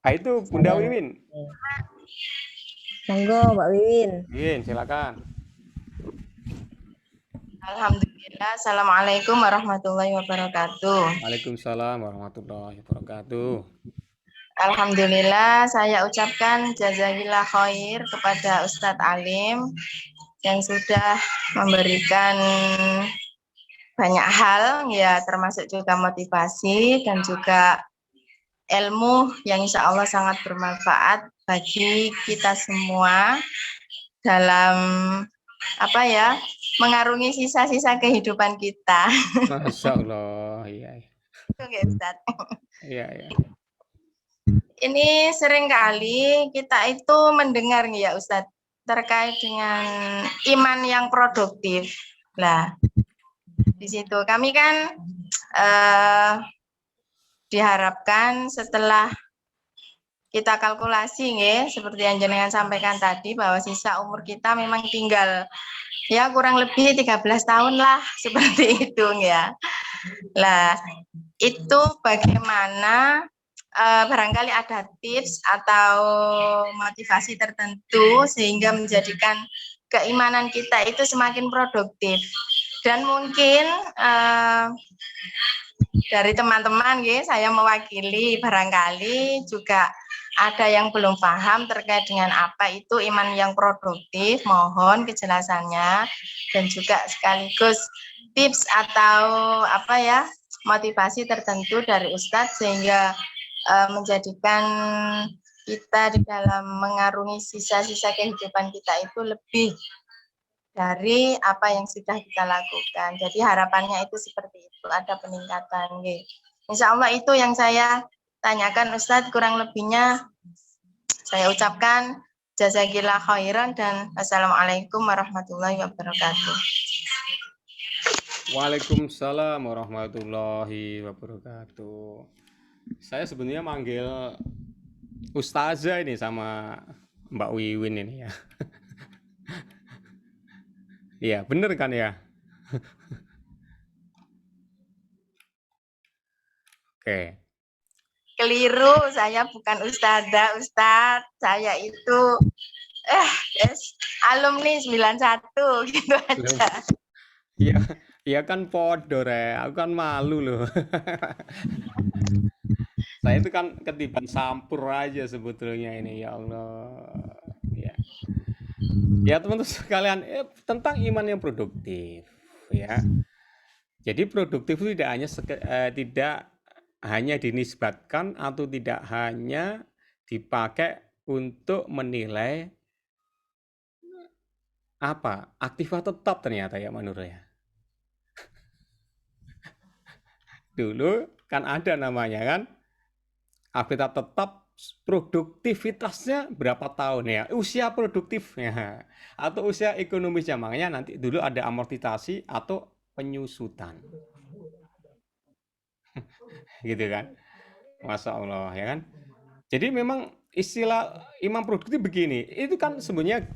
Ah, itu Bunda Saya Wiwin. monggo Mbak Wiwin. Wiwin, silakan. Alhamdulillah, Assalamualaikum warahmatullahi wabarakatuh. Waalaikumsalam warahmatullahi wabarakatuh. Alhamdulillah, saya ucapkan jazakillah khair kepada Ustadz Alim yang sudah memberikan banyak hal, ya termasuk juga motivasi dan juga ilmu yang insya Allah sangat bermanfaat bagi kita semua dalam mengarungi sisa-sisa kehidupan kita. Masya Allah, iya, Oke, Ustadz. iya, iya. Ini seringkali kita itu mendengar nih ya Ustadz terkait dengan iman yang produktif. Nah, di situ kami kan diharapkan setelah kita kalkulasi nih, seperti yang jenengan sampaikan tadi bahwa sisa umur kita memang tinggal ya kurang lebih 13 tahun lah seperti itu ya. Lah, itu bagaimana barangkali ada tips atau motivasi tertentu sehingga menjadikan keimanan kita itu semakin produktif. Dan mungkin dari teman-teman ya, saya mewakili barangkali juga ada yang belum paham terkait dengan apa itu iman yang produktif. Mohon kejelasannya dan juga sekaligus tips atau motivasi tertentu dari Ustadz sehingga menjadikan kita di dalam mengarungi sisa-sisa kehidupan kita itu lebih dari apa yang sudah kita lakukan. Jadi harapannya itu seperti itu, ada peningkatan. Insya Allah itu yang saya tanyakan Ustadz, kurang lebihnya saya ucapkan jazakillah khairan dan assalamualaikum warahmatullahi wabarakatuh. Waalaikumsalam warahmatullahi wabarakatuh. Saya sebenarnya manggil Ustazah ini sama Mbak Wiwin ini ya. Iya, bener kan ya? Oke. Keliru, saya bukan ustazah, Ustadz. Saya itu alumni 91 gitu aja. Iya, iya kan podo re, aku kan malu loh. Saya itu kan ketiban sampur aja sebetulnya ini, ya Allah. Ya, ya teman-teman sekalian, tentang iman yang produktif, ya. Jadi produktif itu tidak hanya dinisbatkan atau tidak hanya dipakai untuk menilai aktivitas tetap ternyata ya menurut ya. Dulu kan ada namanya kan aktivitas tetap produktivitasnya berapa tahun ya, usia produktifnya atau usia ekonomisnya, makanya nanti dulu ada amortisasi atau penyusutan gitu kan. Masya Allah ya kan. Jadi memang istilah imam produktif begini, itu kan sebenarnya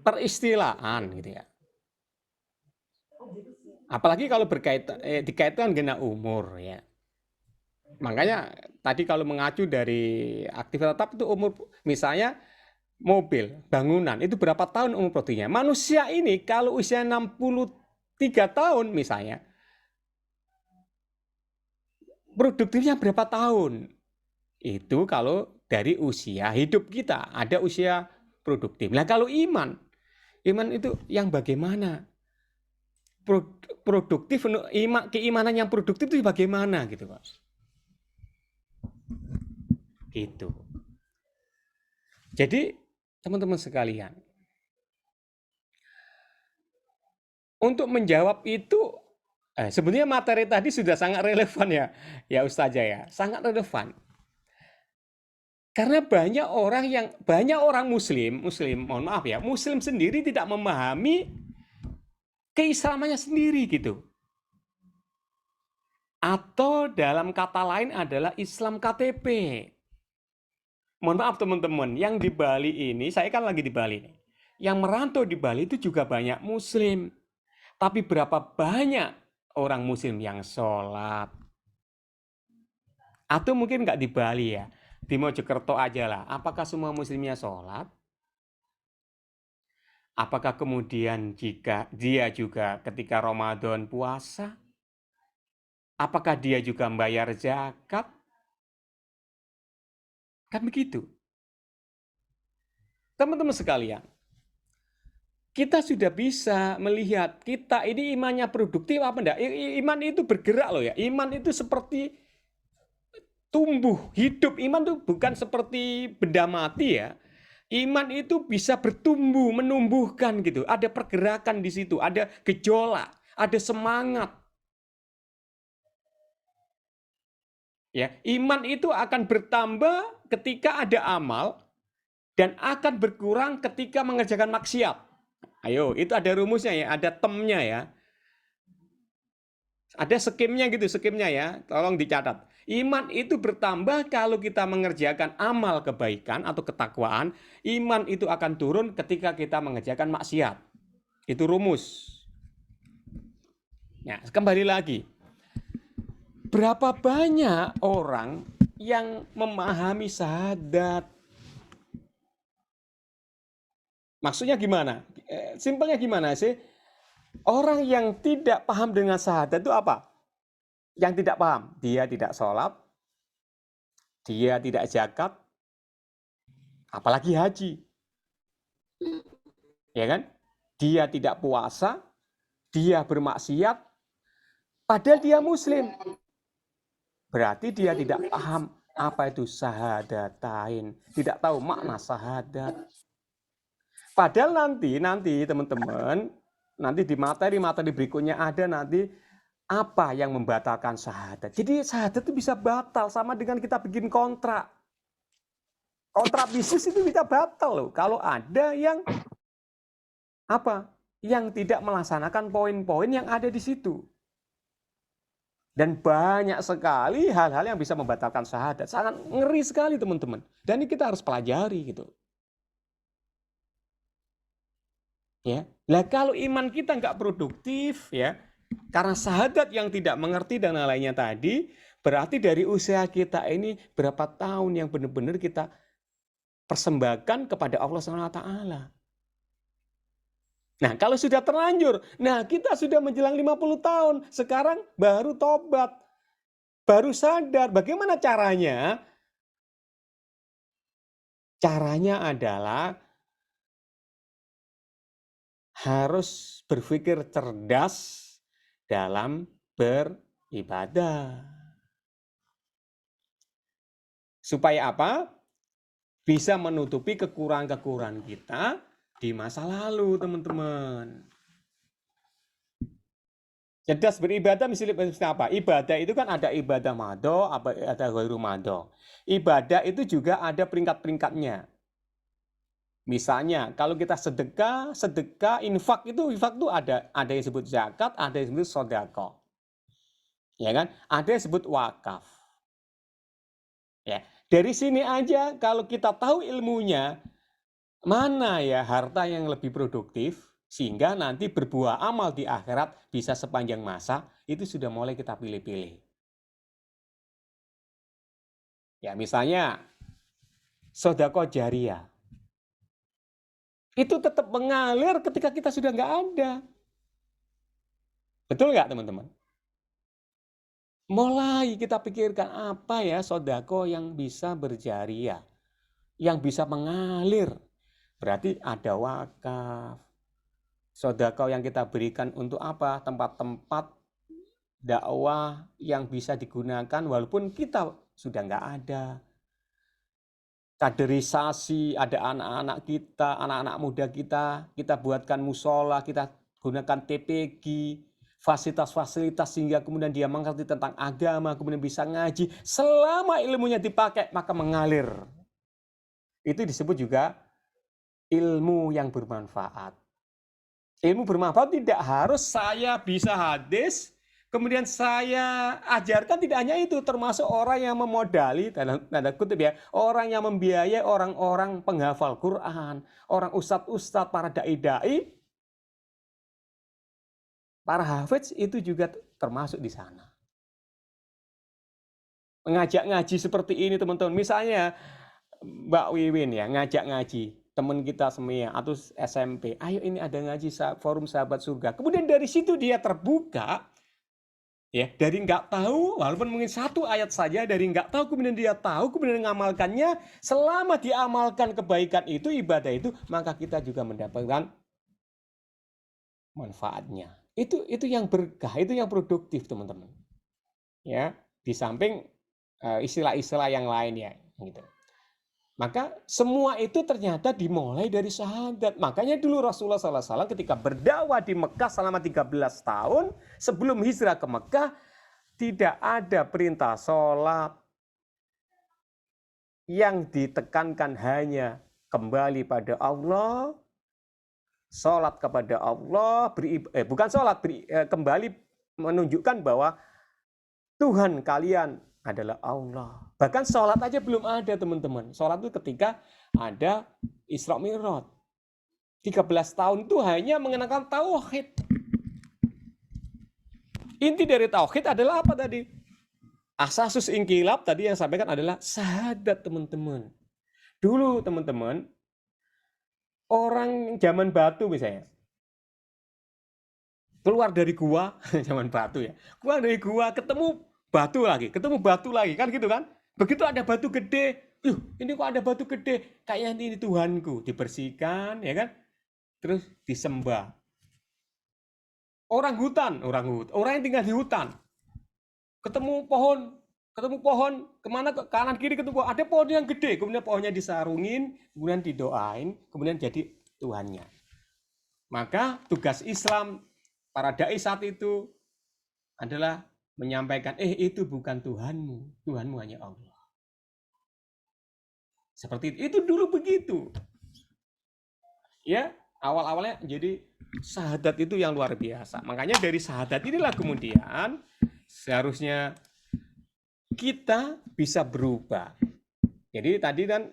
peristilahan gitu ya. Apalagi kalau dikaitkan dengan umur ya. Makanya tadi kalau mengacu dari aktivitas tetap itu umur, misalnya mobil, bangunan, itu berapa tahun umur produktifnya. Manusia ini kalau usia 63 tahun misalnya, produktifnya berapa tahun? Itu kalau dari usia hidup kita, ada usia produktif. Nah kalau iman itu yang bagaimana? Produktif, keimanan yang produktif itu bagaimana gitu Pak? Gitu. Jadi teman-teman sekalian, untuk menjawab itu sebenarnya materi tadi sudah sangat relevan ya Ustazah ya, sangat relevan. Karena banyak orang muslim, mohon maaf ya, muslim sendiri tidak memahami keislamannya sendiri gitu. Atau dalam kata lain adalah Islam KTP. Mohon maaf teman-teman, yang di Bali ini, saya kan lagi di Bali nih. Yang merantau di Bali itu juga banyak muslim. Tapi berapa banyak orang muslim yang sholat? Atau mungkin nggak di Bali ya, di Mojokerto aja lah. Apakah semua muslimnya sholat? Apakah kemudian jika dia juga ketika Ramadan puasa? Apakah dia juga membayar zakat? Kan begitu. Teman-teman sekalian, kita sudah bisa melihat kita ini imannya produktif apa enggak? Iman itu bergerak loh ya. Iman itu seperti tumbuh, hidup. Iman itu bukan seperti benda mati ya. Iman itu bisa bertumbuh, menumbuhkan gitu. Ada pergerakan di situ, ada gejolak, ada semangat. Ya, iman itu akan bertambah ketika ada amal dan akan berkurang ketika mengerjakan maksiat. Ayo, itu ada rumusnya ya, ada temnya ya. Ada skemnya gitu, skemnya ya. Tolong dicatat. Iman itu bertambah kalau kita mengerjakan amal kebaikan atau ketakwaan. Iman itu akan turun ketika kita mengerjakan maksiat. Itu rumus. Nah, kembali lagi. Berapa banyak orang yang memahami syahadat? Maksudnya gimana? Simpelnya gimana sih? Orang yang tidak paham dengan syahadat itu apa? Yang tidak paham, dia tidak sholat, dia tidak zakat, apalagi haji. Ya kan? Dia tidak puasa, dia bermaksiat, padahal dia muslim. Berarti dia tidak paham apa itu syahadatain, tidak tahu makna syahadat. Padahal nanti teman-teman, nanti di materi berikutnya ada nanti apa yang membatalkan syahadat. Jadi syahadat itu bisa batal sama dengan kita bikin kontrak. Kontrak bisnis itu bisa batal loh kalau ada yang apa? Yang tidak melaksanakan poin-poin yang ada di situ. Dan banyak sekali hal-hal yang bisa membatalkan syahadat. Sangat ngeri sekali teman-teman. Dan ini kita harus pelajari gitu. Ya, lah kalau iman kita nggak produktif ya, karena syahadat yang tidak mengerti dan lainnya tadi, berarti dari usaha kita ini berapa tahun yang benar-benar kita persembahkan kepada Allah SWT. Nah, kalau sudah terlanjur, nah kita sudah menjelang 50 tahun, sekarang baru tobat, baru sadar. Bagaimana caranya? Caranya adalah harus berpikir cerdas dalam beribadah. Supaya apa? Bisa menutupi kekurangan-kekurangan kita di masa lalu, teman-teman. Cerdas beribadah misalnya apa? Ibadah itu kan ada ibadah mado, ada ghairu mado. Ibadah itu juga ada peringkat-peringkatnya. Misalnya, kalau kita sedekah, infak itu ada yang disebut zakat, ada yang disebut sedekah. Ya kan? Ada yang disebut wakaf. Ya, dari sini aja kalau kita tahu ilmunya, mana ya harta yang lebih produktif sehingga nanti berbuah amal di akhirat bisa sepanjang masa, itu sudah mulai kita pilih-pilih. Ya, misalnya sedekah jariyah. Itu tetap mengalir ketika kita sudah nggak ada. Betul nggak teman-teman? Mulai kita pikirkan apa ya sodako yang bisa berjariah, yang bisa mengalir. Berarti ada wakaf. Sodako yang kita berikan untuk apa? Tempat-tempat dakwah yang bisa digunakan walaupun kita sudah nggak ada. Kaderisasi, ada anak-anak kita, anak-anak muda kita buatkan musola, kita gunakan TPG, fasilitas-fasilitas sehingga kemudian dia mengerti tentang agama, kemudian bisa ngaji. Selama ilmunya dipakai, maka mengalir. Itu disebut juga ilmu yang bermanfaat. Ilmu bermanfaat tidak harus saya bisa hadis, kemudian saya ajarkan, tidak hanya itu, termasuk orang yang memodali, tanda kutip ya, orang yang membiayai orang-orang penghafal Quran, orang ustadz-ustadz, para dai-dai, para hafiz itu juga termasuk di sana. ngajak ngaji seperti ini teman-teman. Misalnya Mbak Wiwin ya ngajak ngaji teman kita semua atau SMP, ayo ini ada ngaji forum sahabat surga. Kemudian dari situ dia terbuka, ya dari nggak tahu, walaupun mungkin satu ayat saja, dari nggak tahu kemudian dia tahu, kemudian mengamalkannya. Selama diamalkan kebaikan itu, ibadah itu, maka kita juga mendapatkan manfaatnya. Itu yang berkah, itu yang produktif teman-teman. Ya, di samping istilah-istilah yang lain ya, gitu. Maka semua itu ternyata dimulai dari syahadat. Makanya dulu Rasulullah SAW ketika berdakwah di Mekah selama 13 tahun sebelum hijrah ke Mekah, tidak ada perintah sholat yang ditekankan hanya kembali pada Allah, sholat kepada Allah, bukan sholat, kembali menunjukkan bahwa Tuhan kalian adalah Allah. Bahkan sholat aja belum ada teman-teman. Sholat itu ketika ada Isra Mi'raj. 13 tahun itu hanya mengenakan tauhid. Inti dari tauhid adalah apa tadi? Asasus inqilab tadi yang sampaikan adalah syahadat teman-teman. Dulu teman-teman, orang zaman batu misalnya, keluar dari gua, zaman batu ya, keluar dari gua ketemu batu lagi, kan gitu kan? Begitu ada batu gede, ini kok ada batu gede, kayaknya ini Tuhanku, dibersihkan, ya kan? Terus disembah. Orang yang tinggal di hutan, ketemu pohon, kemana ke kanan kiri ketemu pohon, ada pohon yang gede, kemudian pohonnya disarungin, kemudian didoain, kemudian jadi Tuhannya. Maka tugas Islam para dai saat itu adalah menyampaikan, itu bukan Tuhanmu, Tuhanmu hanya Allah. Seperti itu dulu begitu. Ya, awal-awalnya jadi syahadat itu yang luar biasa. Makanya dari syahadat inilah kemudian seharusnya kita bisa berubah. Jadi tadi kan,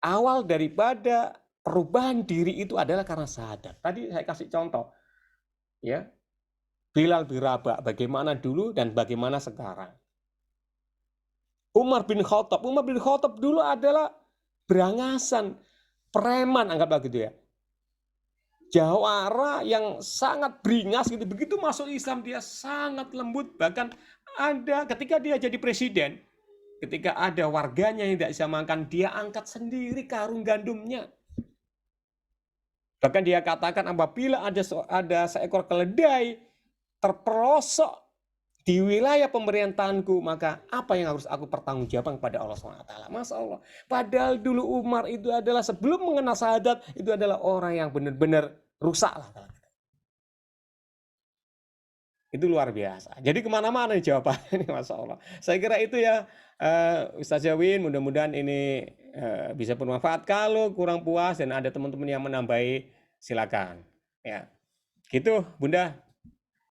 awal daripada perubahan diri itu adalah karena syahadat. Tadi saya kasih contoh, ya. Bilal bin Rabah, bagaimana dulu dan bagaimana sekarang. Umar bin Khattab dulu adalah berangasan, preman, anggaplah gitu ya. Jawara yang sangat beringas gitu. Begitu masuk Islam dia sangat lembut. Bahkan ada ketika dia jadi presiden, ketika ada warganya yang tidak bisa makan, dia angkat sendiri karung gandumnya. Bahkan dia katakan apabila ada seekor keledai terperosok di wilayah pemerintahanku, maka apa yang harus aku pertanggungjawabkan kepada Allah SWT? Masya Allah. Padahal dulu Umar itu adalah sebelum mengenal syahadat, itu adalah orang yang benar-benar rusak lah. Itu luar biasa. Jadi kemana-mana jawabannya, Masya Allah. Saya kira itu ya, Ustaz Jawin, mudah-mudahan ini bisa bermanfaat. Kalau kurang puas dan ada teman-teman yang menambahi, silakan. Ya, gitu Bunda.